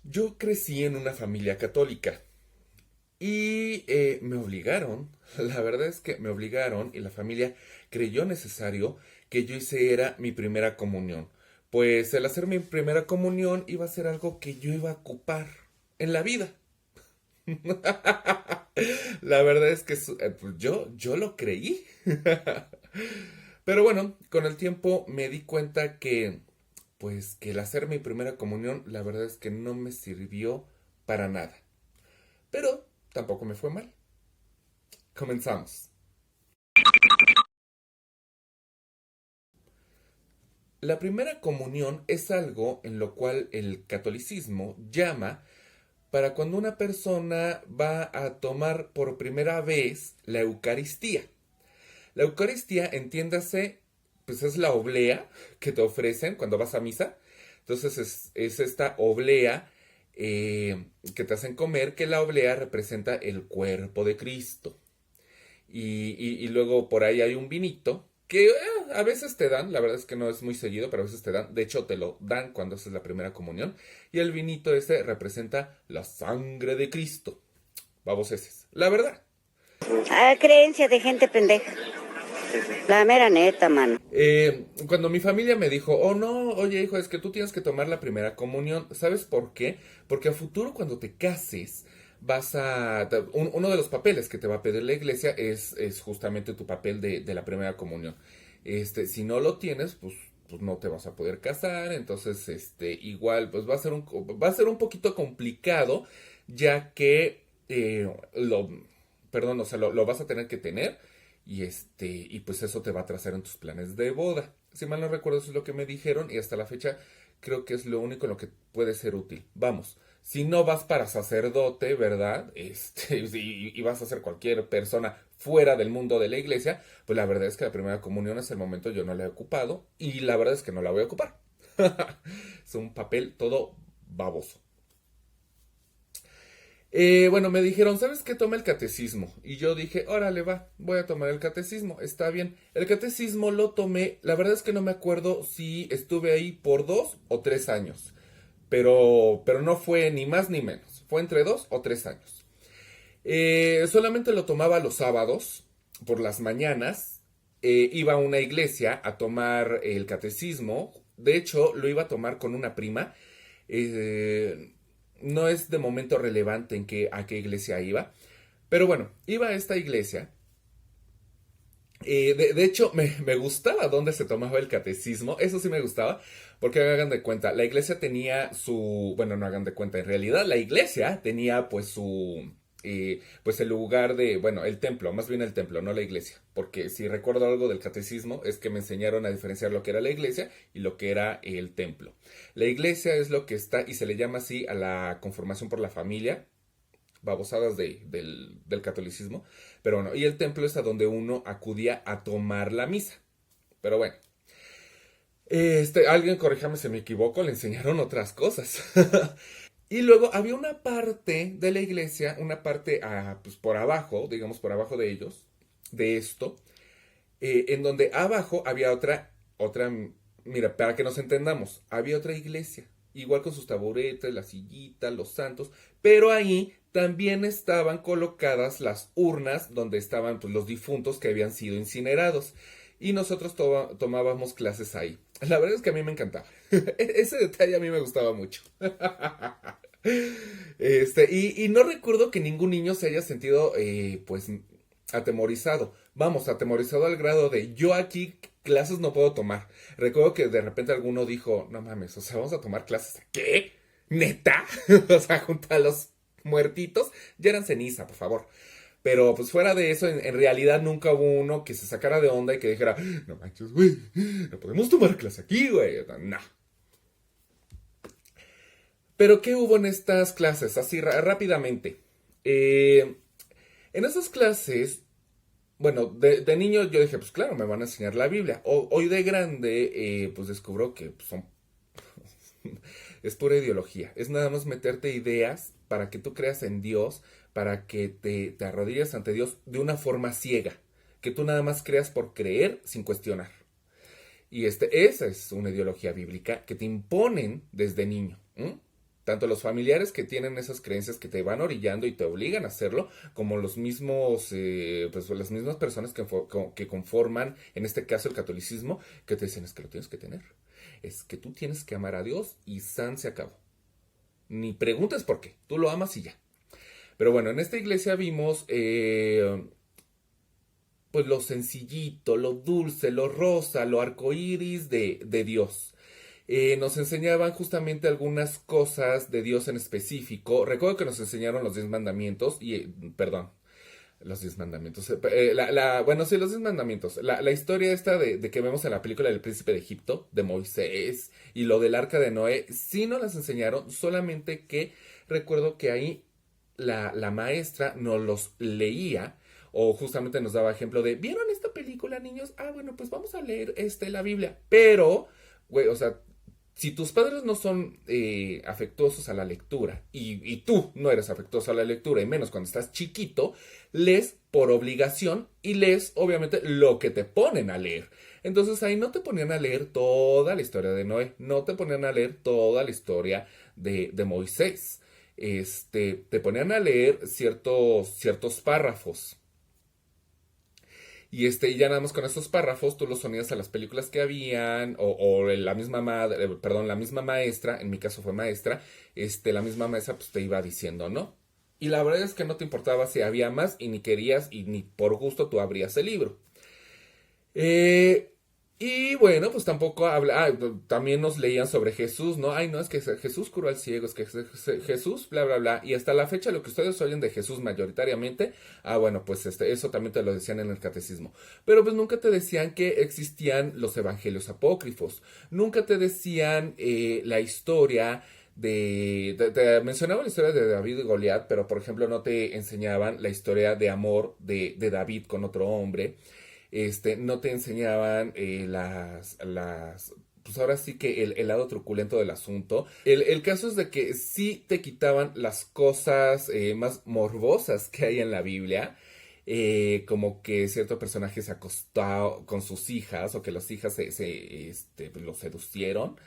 Yo crecí en una familia católica y me obligaron, la verdad es que me obligaron y la familia creyó necesario que yo hiciera mi primera comunión. Pues el hacer mi primera comunión iba a ser algo que yo iba a ocupar en la vida. La verdad es que pues yo lo creí. Pero bueno, con el tiempo me di cuenta que, pues, que el hacer mi primera comunión, la verdad es que no me sirvió para nada. Pero tampoco me fue mal. Comenzamos. La primera comunión es algo en lo cual el catolicismo llama para cuando una persona va a tomar por primera vez la Eucaristía. La Eucaristía, entiéndase, pues es la oblea que te ofrecen cuando vas a misa. Entonces es esta oblea que te hacen comer, que la oblea representa el cuerpo de Cristo. Y luego por ahí hay un vinito que a veces te dan, la verdad es que no es muy seguido, pero a veces te dan, de hecho te lo dan cuando haces la primera comunión. Y el vinito ese representa la sangre de Cristo. Vamos, ese es la verdad. Ah, creencia de gente pendeja. La mera neta, mano. Cuando mi familia me dijo, oh no, oye hijo, es que tú tienes que tomar la primera comunión, ¿sabes por qué? Porque a futuro cuando te cases, uno de los papeles que te va a pedir la iglesia es justamente tu papel de la primera comunión. Si no lo tienes, pues no te vas a poder casar, entonces, igual, pues va a ser un poquito complicado, ya que, perdón, o sea, lo vas a tener que tener y pues eso te va a atrasar en tus planes de boda. Si mal no recuerdo, eso es lo que me dijeron y hasta la fecha creo que es lo único en lo que puede ser útil. Vamos, si no vas para sacerdote, ¿verdad? Y vas a ser cualquier persona fuera del mundo de la iglesia, pues la verdad es que la primera comunión hasta el momento yo no la he ocupado y la verdad es que no la voy a ocupar. Es un papel todo baboso. Bueno, me dijeron, ¿sabes qué? Toma el catecismo. Y yo dije, órale, va, voy a tomar el catecismo, está bien. El catecismo lo tomé, la verdad es que no me acuerdo si estuve ahí por 2 o 3 años, pero no fue ni más ni menos, fue entre 2 o 3 años. Solamente lo tomaba los sábados, por las mañanas, iba a una iglesia a tomar el catecismo, de hecho lo iba a tomar con una prima, eh, no es de momento relevante a qué iglesia iba, pero bueno, iba a esta iglesia. De hecho, me gustaba dónde se tomaba el catecismo, eso sí me gustaba, porque hagan de cuenta, la iglesia tenía bueno, no hagan de cuenta, en realidad la iglesia tenía pues el lugar bueno, el templo, más bien el templo, no la iglesia, porque si recuerdo algo del catecismo es que me enseñaron a diferenciar lo que era la iglesia y lo que era el templo. La iglesia es lo que está, y se le llama así a la conformación por la familia, babosadas del catolicismo, pero bueno, y el templo es a donde uno acudía a tomar la misa. Pero bueno, alguien corríjame si me equivoco, le enseñaron otras cosas. Y luego había una parte de la iglesia, una parte pues por abajo, digamos por abajo de ellos, de esto, en donde abajo había otra, mira, para que nos entendamos, había otra iglesia, igual con sus taburetes, la sillita, los santos, pero ahí también estaban colocadas las urnas donde estaban pues, los difuntos que habían sido incinerados. Y nosotros tomábamos clases ahí. La verdad es que a mí me encantaba. Ese detalle a mí me gustaba mucho. Y no recuerdo que ningún niño se haya sentido, pues, atemorizado. Vamos, atemorizado al grado de yo aquí clases no puedo tomar. Recuerdo que de repente alguno dijo, no mames, o sea, vamos a tomar clases. ¿Qué? ¿Neta? O sea, junto a los muertitos, ya eran ceniza, por favor. Pero pues fuera de eso, en realidad nunca hubo uno que se sacara de onda y que dijera, no manches, güey, no podemos tomar clase aquí, güey. No. Pero ¿qué hubo en estas clases? Así rápidamente. En esas clases, bueno, de niño yo dije, pues claro, me van a enseñar la Biblia. Hoy de grande, pues descubro que pues, es pura ideología. Es nada más meterte ideas para que tú creas en Dios, para que te arrodilles ante Dios de una forma ciega. Que tú nada más creas por creer sin cuestionar. Y esa es una ideología bíblica que te imponen desde niño. ¿M? tanto los familiares que tienen esas creencias que te van orillando y te obligan a hacerlo, como los mismos, pues las mismas personas que conforman, en este caso, el catolicismo, que te dicen, es que lo tienes que tener, es que tú tienes que amar a Dios y san se acabó. Ni preguntes por qué, tú lo amas y ya. Pero bueno, en esta iglesia vimos pues lo sencillito, lo dulce, lo rosa, lo arcoíris de Dios. Nos enseñaban justamente algunas cosas de Dios en específico. Recuerdo que nos enseñaron los 10 mandamientos y, perdón, los 10 mandamientos. Bueno, sí, los 10 mandamientos. La historia esta de que vemos en la película del Príncipe de Egipto, de Moisés, y lo del Arca de Noé, sí nos las enseñaron, solamente que recuerdo que ahí la maestra nos los leía o justamente nos daba ejemplo de, ¿vieron esta película, niños? Ah, bueno, pues vamos a leer la Biblia. Pero, güey, o sea, si tus padres no son afectuosos a la lectura y tú no eres afectuoso a la lectura, y menos cuando estás chiquito, lees por obligación y lees, obviamente, lo que te ponen a leer. Entonces ahí no te ponían a leer toda la historia de Noé, no te ponían a leer toda la historia de Moisés. Te ponían a leer ciertos párrafos. Y ya nada más con esos párrafos tú los unías a las películas que habían, o la misma madre, perdón, la misma maestra, en mi caso fue maestra, la misma maestra pues te iba diciendo, ¿no? Y la verdad es que no te importaba si había más y ni querías y ni por gusto tú abrías el libro. Y bueno, pues tampoco también nos leían sobre Jesús, ¿no? Ay, no, es que Jesús curó al ciego, es que Jesús, bla, bla, bla. Y hasta la fecha lo que ustedes oyen de Jesús mayoritariamente, bueno, pues eso también te lo decían en el catecismo. Pero pues nunca te decían que existían los evangelios apócrifos. Nunca te decían la historia te mencionaba la historia de David y Goliat, pero por ejemplo no te enseñaban la historia de amor de David con otro hombre. No te enseñaban pues ahora sí que el lado truculento del asunto. El caso es de que sí te quitaban las cosas más morbosas que hay en la Biblia. Como que cierto personaje se acostó con sus hijas o que las hijas pues, lo seducieron.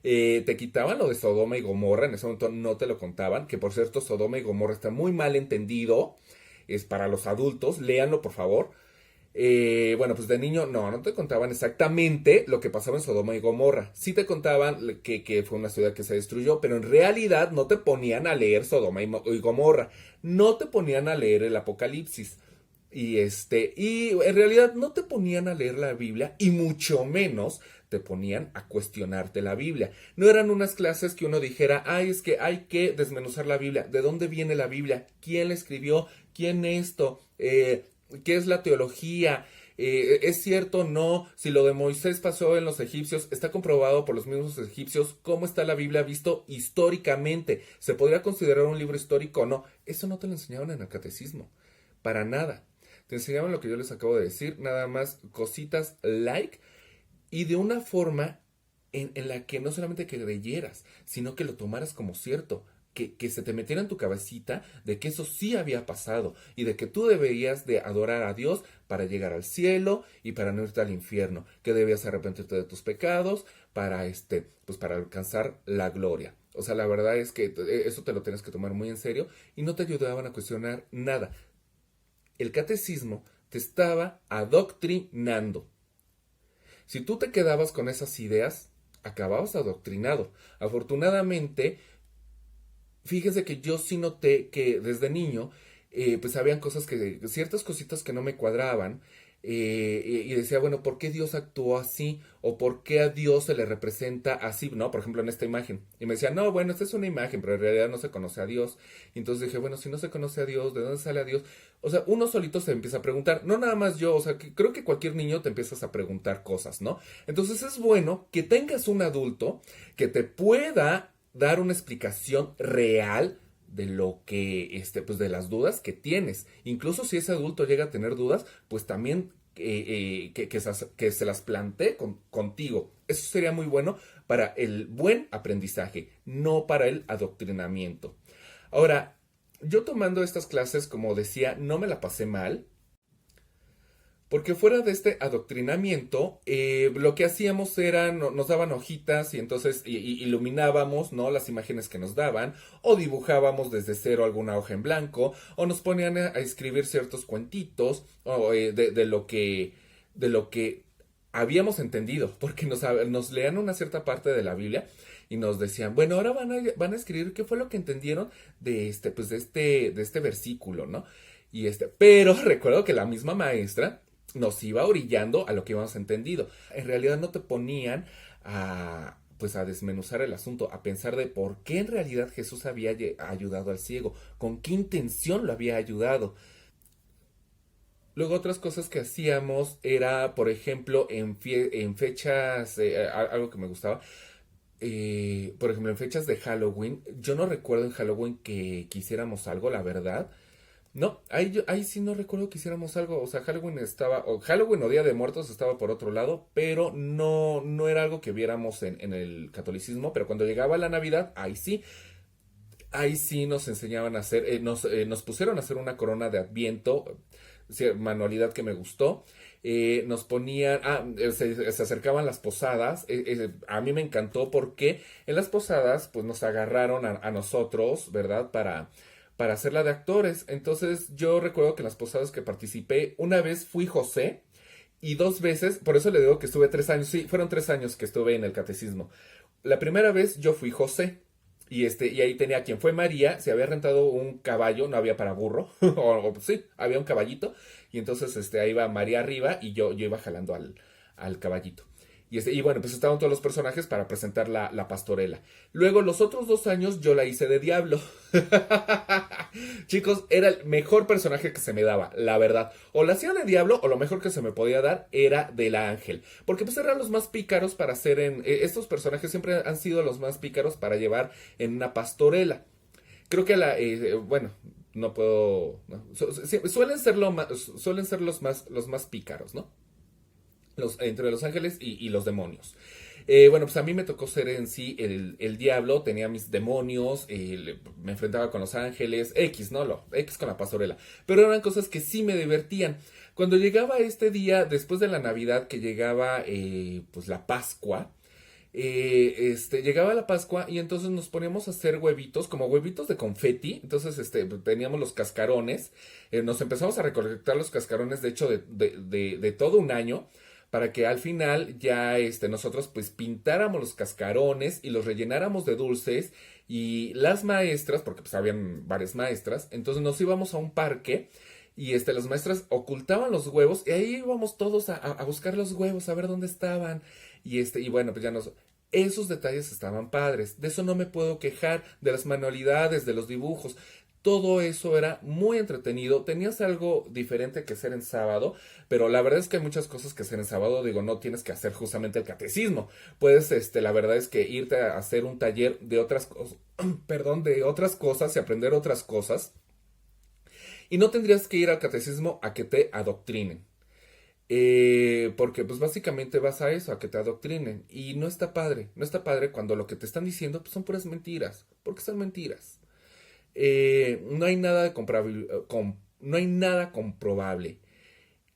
Te quitaban lo de Sodoma y Gomorra, en ese momento no te lo contaban, que por cierto Sodoma y Gomorra está muy mal entendido, es para los adultos, léanlo por favor. Bueno, pues de niño no te contaban exactamente lo que pasaba en Sodoma y Gomorra. Sí te contaban que fue una ciudad que se destruyó, pero en realidad no te ponían a leer Sodoma y Gomorra. No te ponían a leer el Apocalipsis. Y en realidad no te ponían a leer la Biblia y mucho menos te ponían a cuestionarte la Biblia. No eran unas clases que uno dijera, ay, es que hay que desmenuzar la Biblia. ¿De dónde viene la Biblia? ¿Quién la escribió? ¿Quién esto? ¿Qué es la teología? ¿Es cierto o no? Si lo de Moisés pasó en los egipcios, está comprobado por los mismos egipcios. ¿Cómo está la Biblia visto históricamente? ¿Se podría considerar un libro histórico o no? Eso no te lo enseñaban en el catecismo. Para nada. Te enseñaban lo que yo les acabo de decir, nada más cositas like y de una forma en la que no solamente que creyeras, sino que lo tomaras como cierto. Que se te metiera en tu cabecita de que eso sí había pasado y de que tú deberías de adorar a Dios para llegar al cielo y para no irte al infierno, que debías arrepentirte de tus pecados para pues para alcanzar la gloria. O sea, la verdad es que eso te lo tienes que tomar muy en serio y no te ayudaban a cuestionar nada. El catecismo te estaba adoctrinando. Si tú te quedabas con esas ideas, acababas adoctrinado. Afortunadamente, fíjese que yo sí noté que desde niño, pues habían ciertas cositas que no me cuadraban, y decía, bueno, ¿por qué Dios actuó así? ¿O por qué a Dios se le representa así? No, por ejemplo, en esta imagen. Y me decía, no, bueno, esta es una imagen, pero en realidad no se conoce a Dios. Y entonces dije, bueno, si no se conoce a Dios, ¿de dónde sale a Dios? O sea, uno solito se empieza a preguntar, no nada más yo, o sea, creo que cualquier niño te empiezas a preguntar cosas, ¿no? Entonces es bueno que tengas un adulto que te pueda dar una explicación real de lo que, pues de las dudas que tienes. Incluso si ese adulto llega a tener dudas, pues también que se las plantee contigo. Eso sería muy bueno para el buen aprendizaje, no para el adoctrinamiento. Ahora, yo tomando estas clases, como decía, no me la pasé mal, Porque fuera de este adoctrinamiento, lo que hacíamos era, nos daban hojitas y entonces iluminábamos, ¿no? Las imágenes que nos daban, o dibujábamos desde cero alguna hoja en blanco, o nos ponían a escribir ciertos cuentitos, o de lo que habíamos entendido, porque nos leían una cierta parte de la Biblia y nos decían, bueno, ahora van a escribir qué fue lo que entendieron de este versículo, ¿no? Pero recuerdo que la misma maestra nos iba orillando a lo que íbamos entendido. En realidad no te ponían a desmenuzar el asunto, a pensar de por qué en realidad Jesús había ayudado al ciego, con qué intención lo había ayudado. Luego otras cosas que hacíamos era, por ejemplo, en fechas, algo que me gustaba, por ejemplo, en fechas de Halloween, yo no recuerdo en Halloween que quisiéramos algo, la verdad. No, ahí sí no recuerdo que hiciéramos algo. O sea, Halloween o Día de Muertos estaba por otro lado, pero no era algo que viéramos en el catolicismo. Pero cuando llegaba la Navidad, ahí sí nos enseñaban a hacer, nos pusieron a hacer una corona de Adviento, manualidad que me gustó. Nos ponían, se acercaban las posadas. A mí me encantó porque en las posadas, pues nos agarraron a nosotros, ¿verdad? Para hacerla de actores. Entonces yo recuerdo que en las posadas que participé, una vez fui José y 2 veces, por eso le digo que estuve 3 años, sí, fueron 3 años que estuve en el catecismo. La primera vez yo fui José y ahí tenía quien fue María, se había rentado un caballo, no había para burro, sí, había un caballito y entonces ahí iba María arriba y yo iba jalando al caballito. Y bueno, pues estaban todos los personajes para presentar la pastorela. Luego, los otros 2 años yo la hice de diablo. Chicos, era el mejor personaje que se me daba, la verdad. O la hacía de diablo, o lo mejor que se me podía dar era de la ángel. Porque pues eran los más pícaros para hacer estos personajes siempre han sido los más pícaros para llevar en una pastorela. Creo que bueno, no puedo... no, suelen ser los más pícaros, ¿no? Entre los ángeles y los demonios. Bueno, pues a mí me tocó ser en sí el diablo, tenía mis demonios, me enfrentaba con los ángeles, X con la pastorela. Pero eran cosas que sí me divertían. Cuando llegaba este día, después de la Navidad, que llegaba pues la Pascua, llegaba la Pascua y entonces nos poníamos a hacer huevitos, como huevitos de confeti. Entonces, teníamos los cascarones, nos empezamos a recolectar los cascarones, de hecho, de todo un año, para que al final ya nosotros pues pintáramos los cascarones y los rellenáramos de dulces y las maestras, porque pues habían varias maestras, entonces nos íbamos a un parque y las maestras ocultaban los huevos y ahí íbamos todos a buscar los huevos, a ver dónde estaban y bueno, pues esos detalles estaban padres, de eso no me puedo quejar, de las manualidades, de los dibujos. Todo eso era muy entretenido. Tenías algo diferente que hacer en sábado, pero la verdad es que hay muchas cosas que hacer en sábado. Digo, no tienes que hacer justamente el catecismo. Puedes, la verdad es que irte a hacer un taller de otras cosas, perdón, de otras cosas y aprender otras cosas. Y no tendrías que ir al catecismo a que te adoctrinen. Porque pues básicamente vas a eso, a que te adoctrinen. Y no está padre. No está padre cuando lo que te están diciendo pues, son puras mentiras. Porque son mentiras. No hay nada no hay nada comprobable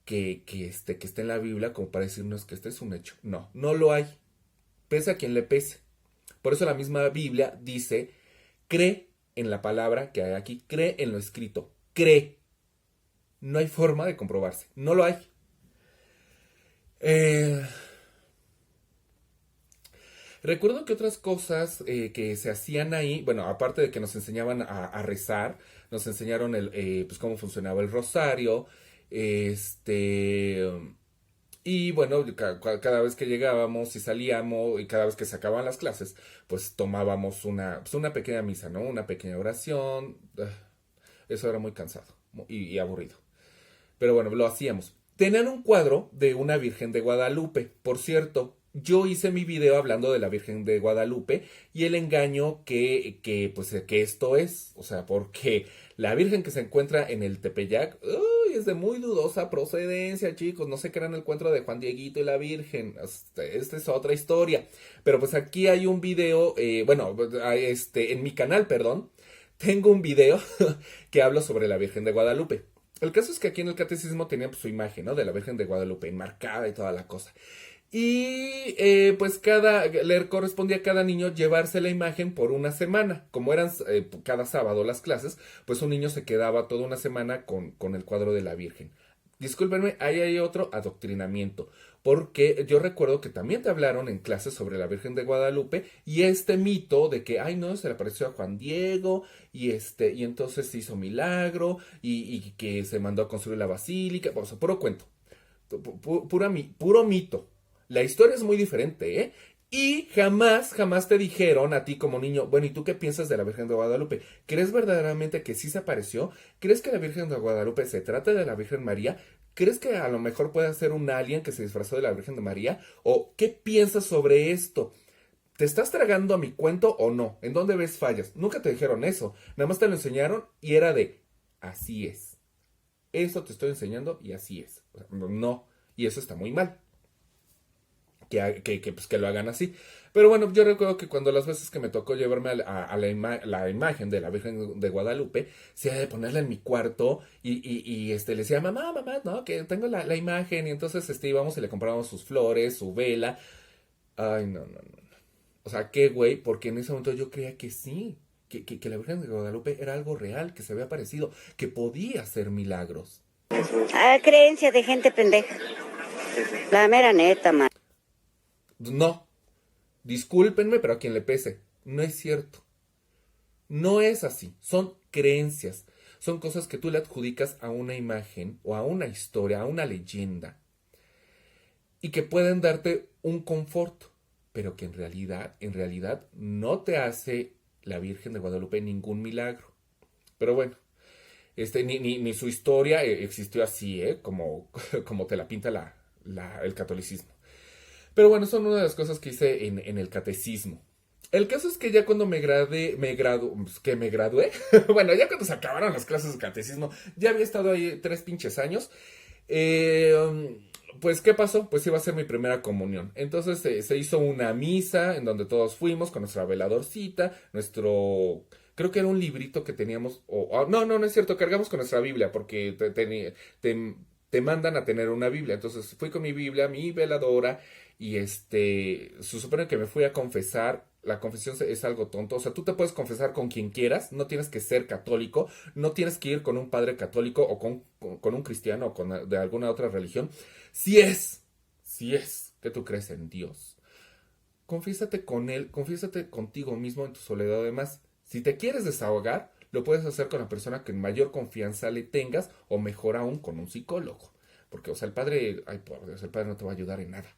que esté en la Biblia como para decirnos que este es un hecho. No lo hay. Pese a quien le pese. Por eso la misma Biblia dice, cree en la palabra que hay aquí, cree en lo escrito, cree. No hay forma de comprobarse, no lo hay. Recuerdo que otras cosas que se hacían ahí, bueno, aparte de que nos enseñaban a rezar, nos enseñaron pues cómo funcionaba el rosario, y bueno, cada vez que llegábamos y salíamos y cada vez que se acababan las clases, pues tomábamos una pequeña misa, ¿no? Una pequeña oración. Eso era muy cansado y aburrido. Pero bueno, lo hacíamos. Tenían un cuadro de una Virgen de Guadalupe. Por cierto, yo hice mi video hablando de la Virgen de Guadalupe y el engaño que esto es. O sea, porque la Virgen que se encuentra en el Tepeyac es de muy dudosa procedencia, chicos. No se crean el encuentro de Juan Dieguito y la Virgen. Esta es otra historia. Pero pues aquí hay un video, en mi canal, perdón, tengo un video que hablo sobre la Virgen de Guadalupe. El caso es que aquí en el catecismo tenían pues, su imagen, ¿no? De la Virgen de Guadalupe enmarcada y toda la cosa. Y pues le correspondía a cada niño llevarse la imagen por una semana. Como eran cada sábado las clases, pues un niño se quedaba toda una semana con el cuadro de la Virgen. Discúlpenme, ahí hay otro adoctrinamiento, porque yo recuerdo que también te hablaron en clases sobre la Virgen de Guadalupe y este mito de que, ay no, se le apareció a Juan Diego y entonces se hizo milagro y que se mandó a construir la basílica, o sea, puro cuento, puro mito. La historia es muy diferente, ¿eh? Y jamás te dijeron a ti como niño, bueno, ¿y tú qué piensas de la Virgen de Guadalupe? ¿Crees verdaderamente que sí se apareció? ¿Crees que la Virgen de Guadalupe se trata de la Virgen María? ¿Crees que a lo mejor puede ser un alien que se disfrazó de la Virgen de María? ¿O qué piensas sobre esto? ¿Te estás tragando a mi cuento o no? ¿En dónde ves fallas? Nunca te dijeron eso. Nada más te lo enseñaron y era de, así es. Eso te estoy enseñando y así es. No, y eso está muy mal. Pues, que lo hagan así. Pero bueno, yo recuerdo que cuando las veces que me tocó llevarme a la imagen de la Virgen de Guadalupe, se ha de ponerla en mi cuarto le decía, mamá, no, que tengo la imagen. Y entonces íbamos y le comprábamos sus flores, su vela. Ay, no. O sea, qué güey, porque en ese momento yo creía que sí, que la Virgen de Guadalupe era algo real, que se había aparecido, que podía hacer milagros. Creencia de gente pendeja. La mera neta, man. No, discúlpenme, pero a quien le pese, no es cierto. No es así, son creencias, son cosas que tú le adjudicas a una imagen o a una historia, a una leyenda, y que pueden darte un confort, pero que en realidad no te hace la Virgen de Guadalupe ningún milagro. Pero bueno, ni su historia existió así, como te la pinta el catolicismo. Pero bueno, son una de las cosas que hice en el catecismo. El caso es que ya cuando me gradué, bueno, ya cuando se acabaron las clases de catecismo, ya había estado ahí 3 pinches años, pues ¿qué pasó? Pues iba a ser mi primera comunión. Entonces se hizo una misa en donde todos fuimos con nuestra veladorcita, creo que era un librito que teníamos, no es cierto, cargamos con nuestra Biblia porque te mandan a tener una Biblia. Entonces fui con mi Biblia, mi veladora y se supone que me fui a confesar. La confesión es algo tonto, o sea, tú te puedes confesar con quien quieras, no tienes que ser católico, no tienes que ir con un padre católico o con un cristiano o de alguna otra religión. Si es que tú crees en Dios, confiésate con Él, confiésate contigo mismo en tu soledad. Además, si te quieres desahogar, lo puedes hacer con la persona que mayor confianza le tengas o mejor aún con un psicólogo. Porque, o sea, el padre, ay, por Dios, el padre no te va a ayudar en nada.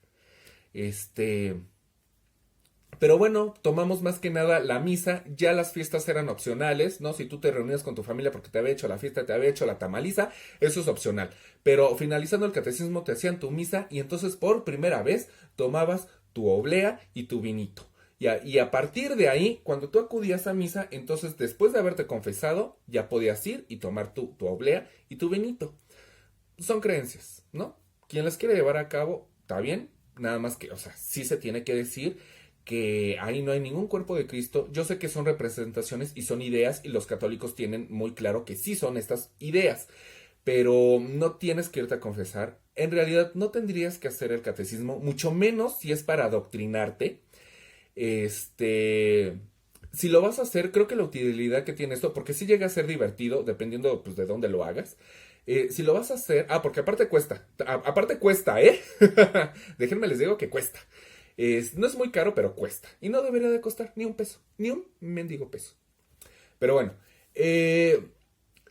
Pero bueno, tomamos más que nada la misa, ya las fiestas eran opcionales, ¿no? Si tú te reunías con tu familia porque te había hecho la fiesta, te había hecho la tamaliza, eso es opcional. Pero finalizando el catecismo te hacían tu misa y entonces por primera vez tomabas tu oblea y tu vinito. Y a partir de ahí, cuando tú acudías a misa, entonces después de haberte confesado, ya podías ir y tomar tu oblea y tu vinito. Son creencias, ¿no? Quien las quiere llevar a cabo, está bien, nada más que, o sea, sí se tiene que decir que ahí no hay ningún cuerpo de Cristo. Yo sé que son representaciones y son ideas y los católicos tienen muy claro que sí son estas ideas, pero no tienes que irte a confesar. En realidad no tendrías que hacer el catecismo, mucho menos si es para adoctrinarte. Si lo vas a hacer, creo que la utilidad que tiene esto, porque sí llega a ser divertido, dependiendo pues, de dónde lo hagas. Si lo vas a hacer, porque aparte cuesta, ¿eh? Déjenme les digo que cuesta. No es muy caro, pero cuesta. Y no debería de costar ni un peso, ni un mendigo peso. Pero bueno,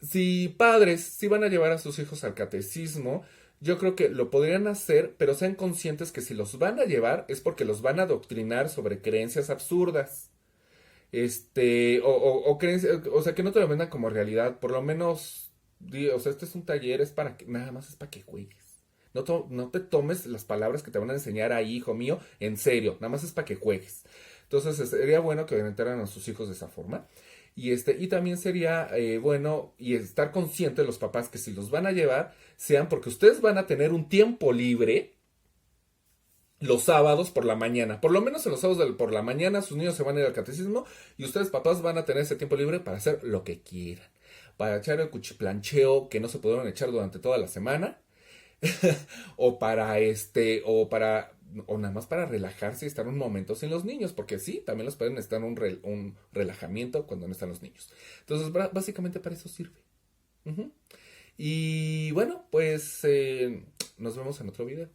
si van a llevar a sus hijos al catecismo, yo creo que lo podrían hacer, pero sean conscientes que si los van a llevar es porque los van a adoctrinar sobre creencias absurdas. O sea, que no te lo vendan como realidad, por lo menos, o sea, este es un taller, nada más es para que juegues. No te tomes las palabras que te van a enseñar ahí, hijo mío, en serio, nada más es para que juegues. Entonces, sería bueno que orientaran a sus hijos de esa forma. Y también sería bueno y estar conscientes los papás que si los van a llevar, sean porque ustedes van a tener un tiempo libre los sábados por la mañana. Por lo menos en los sábados por la mañana sus niños se van a ir al catecismo y ustedes papás van a tener ese tiempo libre para hacer lo que quieran. para echar el cuchiplancheo que no se pudieron echar durante toda la semana, o para o nada más para relajarse y estar un momento sin los niños, porque sí, también los pueden estar un relajamiento cuando no están los niños. Entonces, básicamente para eso sirve. Ujú. Y bueno, pues nos vemos en otro video.